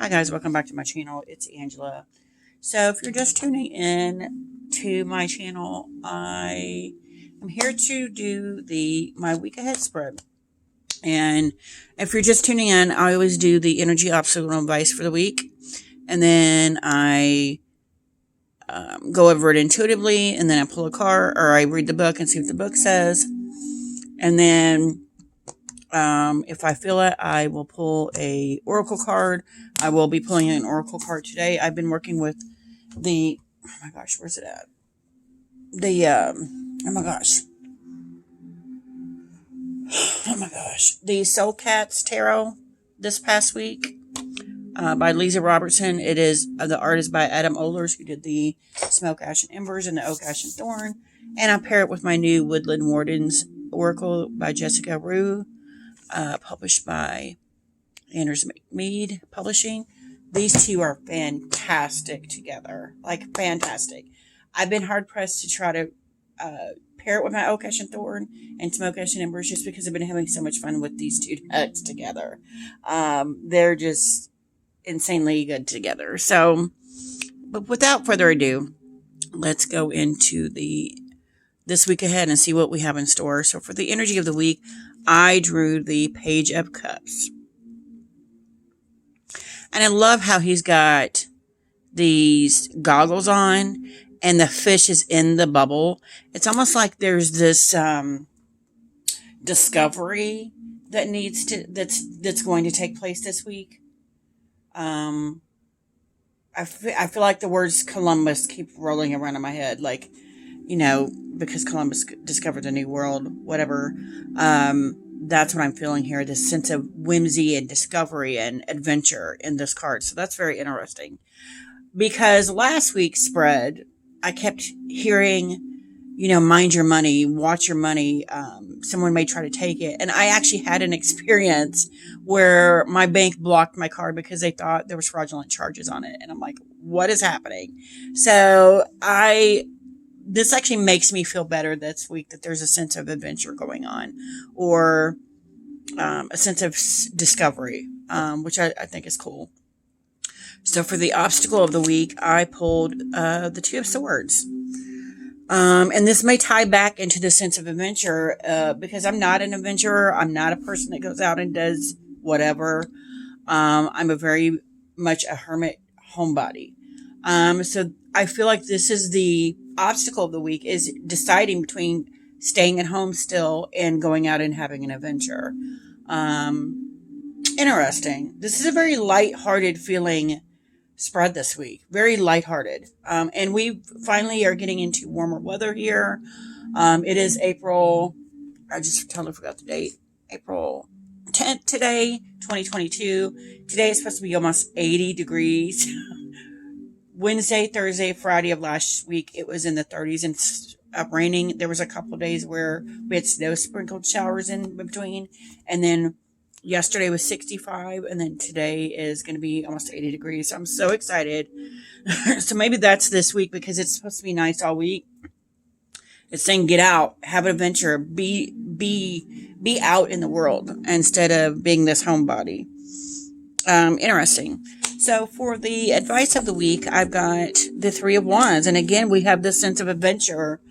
Hi guys, welcome back to my channel. It's Angela. So if you're just tuning in to my channel, I am here to do my week ahead spread. And if you're just tuning in, I always do the energy obstacle advice for the week. And then I go over it intuitively, and then I pull a card, or I read the book and see what the book says. And then if I feel it, I will pull a oracle card. I will be pulling an oracle card today. I've been working with oh my gosh, where's it at? The Soul Cats Tarot this past week by Lisa Robertson. It is the art is by Adam Ohlers, who did the Smoke, Ash, and Embers and the Oak, Ash, and Thorn. And I pair it with my new Woodland Wardens Oracle by Jessica Rue, published by Anders McMead Publishing. These two are fantastic together, like fantastic. I've been hard pressed to try to pair it with my Oak, Ash, and Thorn and Smoke, Ash, and Embers, just because I've been having so much fun with these two decks together. They're just insanely good together. So, but without further ado, let's go into this week ahead and see what we have in store. So for the energy of the week, I drew the Page of Cups. And I love how he's got these goggles on and the fish is in the bubble. It's almost like there's this discovery that's going to take place this week. I feel like the words Columbus keep rolling around in my head, like, because Columbus discovered the New World, whatever. That's what I'm feeling here, this sense of whimsy and discovery and adventure in this card. So that's very interesting. Because last week's spread, I kept hearing, mind your money, watch your money. Someone may try to take it. And I actually had an experience where my bank blocked my card because they thought there was fraudulent charges on it. And I'm like, what is happening? So this actually makes me feel better this week that there's a sense of adventure going on, or a sense of discovery, which I think is cool. So for the obstacle of the week, I pulled the Two of Swords. And this may tie back into the sense of adventure, because I'm not an adventurer. I'm not a person that goes out and does whatever. I'm a very much a hermit homebody. So I feel like this is the obstacle of the week, is deciding between staying at home still and going out and having an adventure. Interesting. This is a very lighthearted feeling spread this week. Very lighthearted. And we finally are getting into warmer weather here. It is April. I just totally forgot the date. April 10th today, 2022. Today is supposed to be almost 80 degrees. Wednesday, Thursday, Friday of last week, it was in the 30s and raining. There was a couple of days where we had snow sprinkled showers in between. And then yesterday was 65. And then today is going to be almost 80 degrees. So I'm so excited. So maybe that's this week, because it's supposed to be nice all week. It's saying get out, have an adventure, be out in the world instead of being this homebody. Interesting. So for the advice of the week, I've got the Three of Wands. And again, we have this sense of adventure.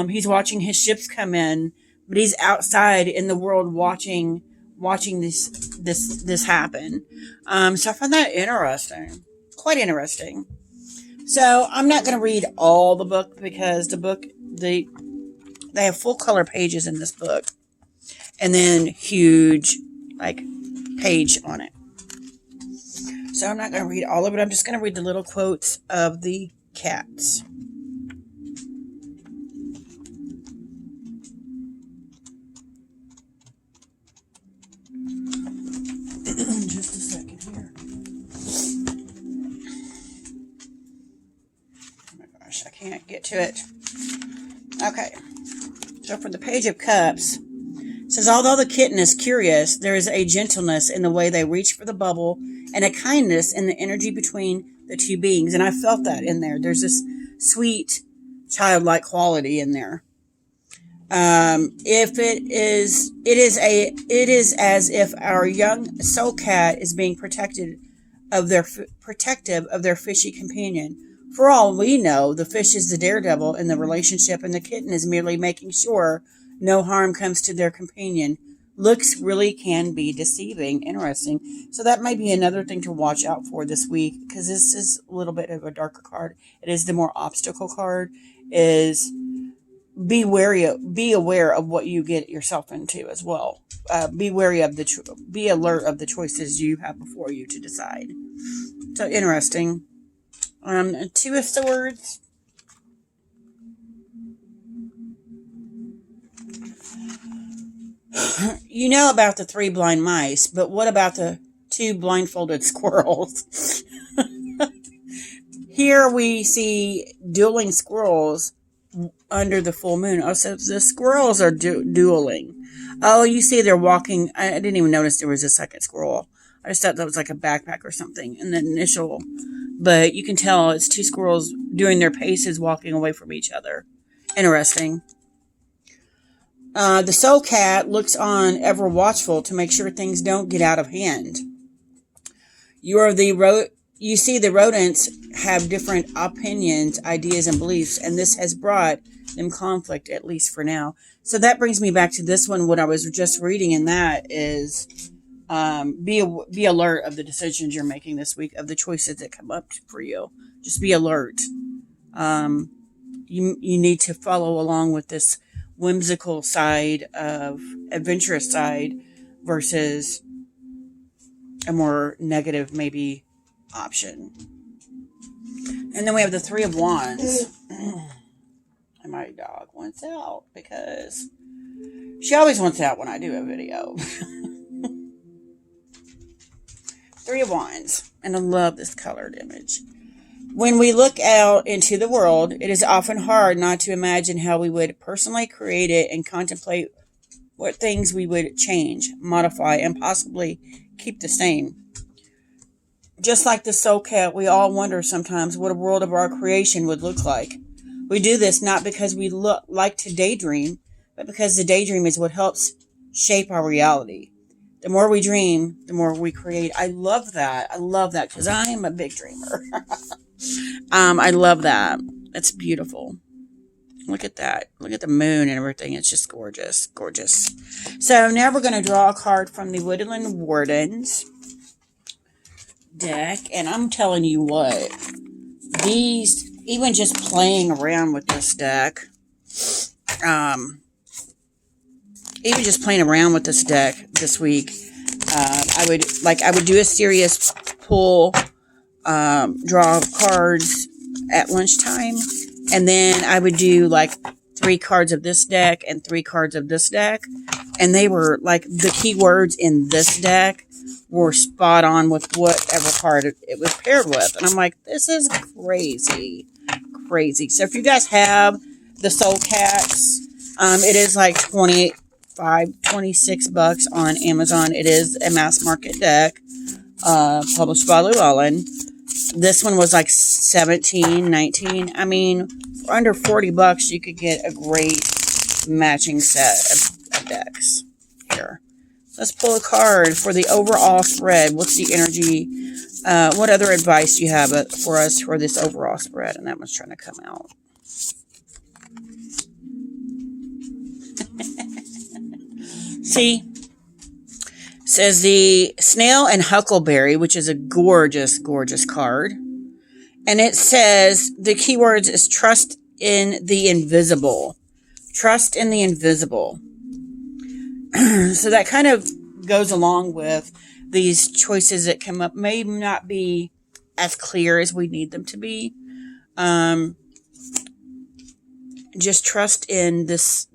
He's watching his ships come in, but he's outside in the world watching this happen. So I find that interesting, quite interesting. So I'm not going to read all the book, because they have full color pages in this book, and then huge page on it. So I'm not going to read all of it. I'm just going to read the little quotes of the cats. Just a second here. Oh my gosh, I can't get to it. Okay. So for the Page of Cups, it says, although the kitten is curious, there is a gentleness in the way they reach for the bubble, and a kindness in the energy between the two beings. And I felt that in there. There's this sweet, childlike quality in there. If it is as if our young soul cat is being protected of their protective of their fishy companion. For all we know, the fish is the daredevil in the relationship, and the kitten is merely making sure no harm comes to their companion. Looks really can be deceiving. Interesting. So that might be another thing to watch out for this week, because this is a little bit of a darker card. It is the more obstacle card. Is be aware of what you get yourself into as well. Be wary of be alert of the choices you have before you to decide. So interesting. Two of Swords. You know about the 3 blind mice, but what about the 2 blindfolded squirrels? Here we see dueling squirrels under the full moon. Oh, so the squirrels are dueling. Oh, you see they're walking. I didn't even notice there was a second squirrel. I just thought that was like a backpack or something in the initial. But you can tell it's 2 squirrels doing their paces walking away from each other. Interesting. The soul cat looks on ever watchful to make sure things don't get out of hand. You see the rodents have different opinions, ideas, and beliefs, and this has brought them conflict, at least for now. So that brings me back to this one, what I was just reading, and that is be alert of the decisions you're making this week, of the choices that come up for you. Just be alert. You need to follow along with this whimsical side of adventurous side versus a more negative maybe option. And then we have the 3 of Wands. And my dog wants out because she always wants out when I do a video. 3 of Wands. And I love this colored image. When we look out into the world, it is often hard not to imagine how we would personally create it and contemplate what things we would change, modify, and possibly keep the same. Just like the soul cat, we all wonder sometimes what a world of our creation would look like. We do this not because we like to daydream, but because the daydream is what helps shape our reality. The more we dream, the more we create. I love that. I love that because I am a big dreamer. I love that. It's beautiful. Look at that. Look at the moon and everything. It's just gorgeous. Gorgeous. So now we're going to draw a card from the Woodland Wardens deck. And I'm telling you what. These, even just playing around with this deck. Even just playing around with this deck this week. I would do a serious pull. Draw cards at lunchtime, and then I would do like 3 cards of this deck and 3 cards of this deck, and they were like the keywords in this deck were spot on with whatever card it was paired with, and I'm like, this is crazy. So if you guys have the Soul Cats, it is like $26 on Amazon. It is a mass market deck, published by Llewellyn. This one was like $17, $19. I mean, for under $40, you could get a great matching set of decks. Here, let's pull a card for the overall spread. What's the energy? What other advice do you have for us for this overall spread? And that one's trying to come out. See? Says the Snail and Huckleberry, which is a gorgeous, gorgeous card. And it says the keywords is trust in the invisible. Trust in the invisible. So that kind of goes along with these choices that come up. May not be as clear as we need them to be. Just trust in this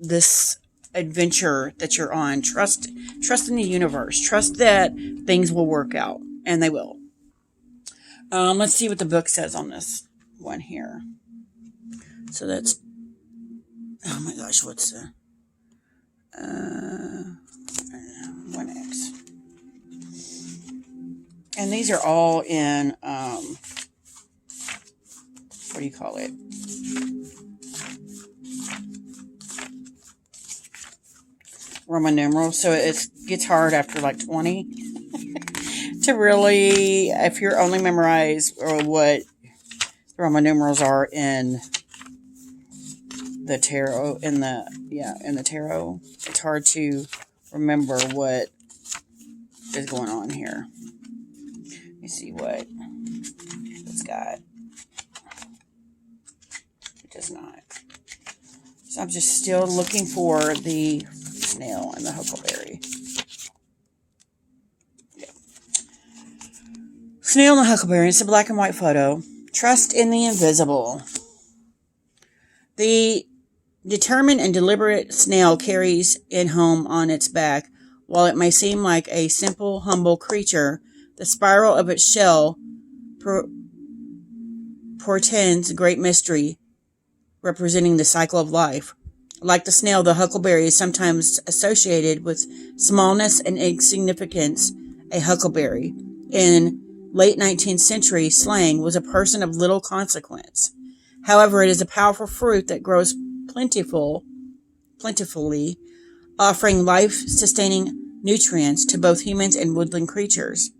adventure that you're on. Trust in the universe. Trust that things will work out, and they will. Let's see what the book says on this one here. So that's, oh my gosh, what's the 1X? And these are all in what do you call it? Roman numerals, so it gets hard after like 20 to really, if you're only memorize or what the Roman numerals are in the tarot, in the tarot, it's hard to remember what is going on here. Let me see what it's got. It does not. So I'm just still looking for the snail and the huckleberry. Yeah. Snail and the huckleberry. It's a black and white photo. Trust in the invisible. The determined and deliberate snail carries it home on its back. While it may seem like a simple, humble creature, the spiral of its shell portends great mystery, representing the cycle of life. Like the snail, the huckleberry is sometimes associated with smallness and insignificance. A huckleberry, in late 19th century slang, was a person of little consequence. However, it is a powerful fruit that grows plentifully, offering life-sustaining nutrients to both humans and woodland creatures.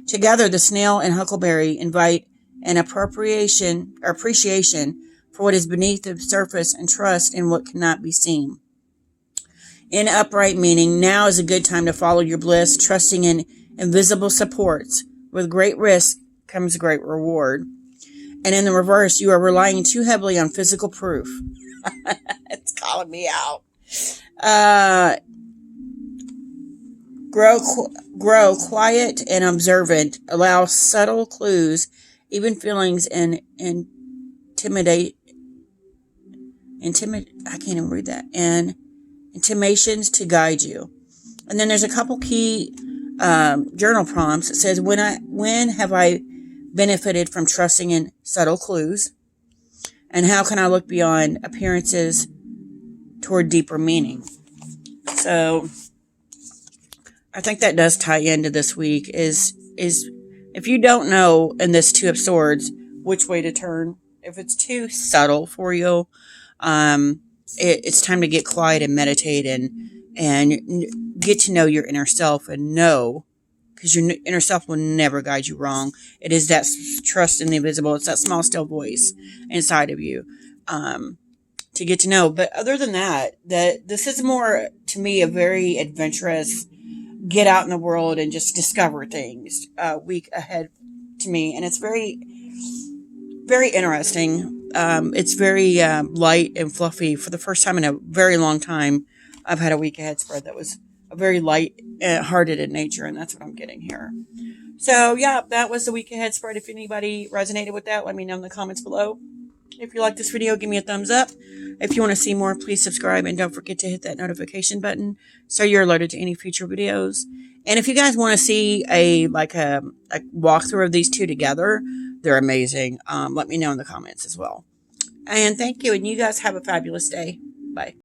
Together, the snail and huckleberry invite an appreciation for what is beneath the surface and trust in what cannot be seen. In upright meaning, now is a good time to follow your bliss, trusting in invisible supports. With great risk comes great reward. And in the reverse, you are relying too heavily on physical proof. It's calling me out. Grow quiet and observant. Allow subtle clues, even feelings, and I can't even read that. And intimations to guide you. And then there's a couple key journal prompts. It says, when have I benefited from trusting in subtle clues? And how can I look beyond appearances toward deeper meaning? So I think that does tie into this week is if you don't know in this Two of Swords which way to turn, if it's too subtle for you, it's time to get quiet and meditate and get to know your inner self and know, because your inner self will never guide you wrong. It is that trust in the invisible. It's that small, still voice inside of you to get to know. But other than that this is more, to me, a very adventurous, get out in the world and just discover things week ahead to me. And it's very, very interesting. It's very light and fluffy. For the first time in a very long time, I've had a week ahead spread that was a very light-hearted in nature, and that's what I'm getting here. So, yeah, that was the week ahead spread. If anybody resonated with that, let me know in the comments below. If you like this video, give me a thumbs up. If you want to see more, please subscribe, and don't forget to hit that notification button so you're alerted to any future videos. And if you guys want to see a walkthrough of these two together, they're amazing. Let me know in the comments as well. And thank you, and you guys have a fabulous day. Bye.